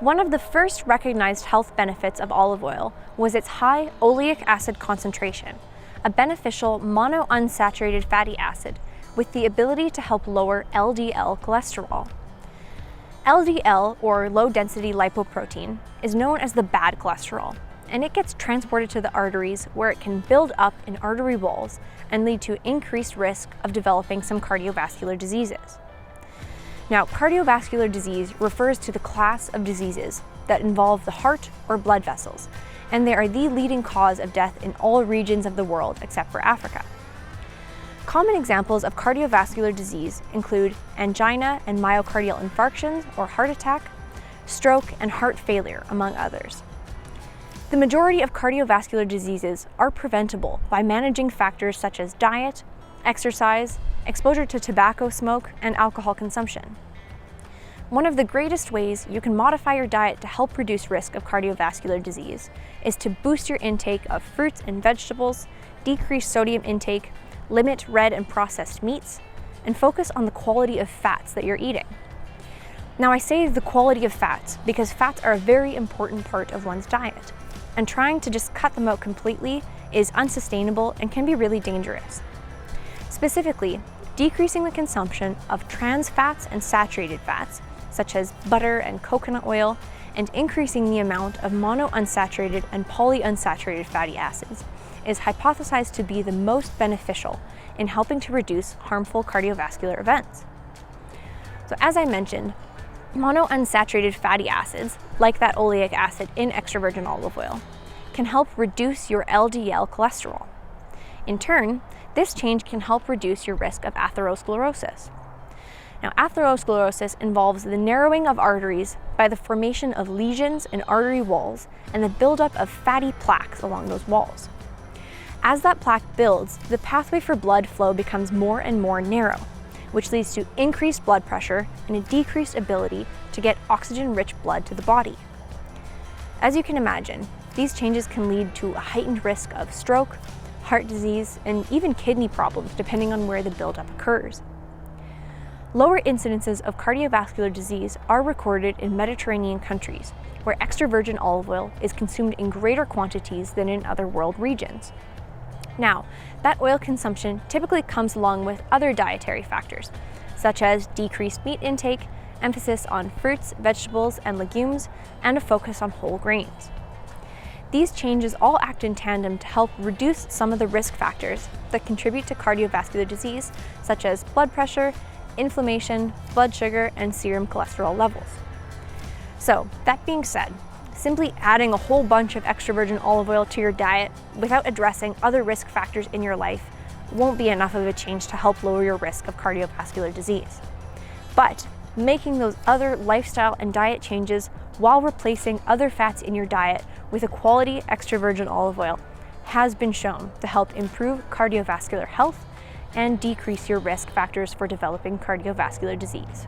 One of the first recognized health benefits of olive oil was its high oleic acid concentration, a beneficial monounsaturated fatty acid with the ability to help lower LDL cholesterol. LDL, or low-density lipoprotein, is known as the bad cholesterol, and it gets transported to the arteries where it can build up in artery walls and lead to increased risk of developing some cardiovascular diseases. Now, cardiovascular disease refers to the class of diseases that involve the heart or blood vessels, and they are the leading cause of death in all regions of the world except for Africa. Common examples of cardiovascular disease include angina and myocardial infarctions or heart attack, stroke, and heart failure, among others. The majority of cardiovascular diseases are preventable by managing factors such as diet, exercise, exposure to tobacco smoke, and alcohol consumption. One of the greatest ways you can modify your diet to help reduce risk of cardiovascular disease is to boost your intake of fruits and vegetables, decrease sodium intake, limit red and processed meats, and focus on the quality of fats that you're eating. Now, I say the quality of fats because fats are a very important part of one's diet, and trying to just cut them out completely is unsustainable and can be really dangerous. Specifically, decreasing the consumption of trans fats and saturated fats, such as butter and coconut oil, and increasing the amount of monounsaturated and polyunsaturated fatty acids is hypothesized to be the most beneficial in helping to reduce harmful cardiovascular events. So as I mentioned, monounsaturated fatty acids, like that oleic acid in extra virgin olive oil, can help reduce your LDL cholesterol. In turn, this change can help reduce your risk of atherosclerosis. Now, atherosclerosis involves the narrowing of arteries by the formation of lesions in artery walls and the buildup of fatty plaques along those walls. As that plaque builds, the pathway for blood flow becomes more and more narrow, which leads to increased blood pressure and a decreased ability to get oxygen-rich blood to the body. As you can imagine, these changes can lead to a heightened risk of stroke, heart disease, and even kidney problems depending on where the buildup occurs. Lower incidences of cardiovascular disease are recorded in Mediterranean countries, where extra virgin olive oil is consumed in greater quantities than in other world regions. Now, that oil consumption typically comes along with other dietary factors, such as decreased meat intake, emphasis on fruits, vegetables, and legumes, and a focus on whole grains. These changes all act in tandem to help reduce some of the risk factors that contribute to cardiovascular disease, such as blood pressure, inflammation, blood sugar, and serum cholesterol levels. So, that being said, simply adding a whole bunch of extra virgin olive oil to your diet without addressing other risk factors in your life won't be enough of a change to help lower your risk of cardiovascular disease. But making those other lifestyle and diet changes while replacing other fats in your diet with a quality extra virgin olive oil has been shown to help improve cardiovascular health and decrease your risk factors for developing cardiovascular disease.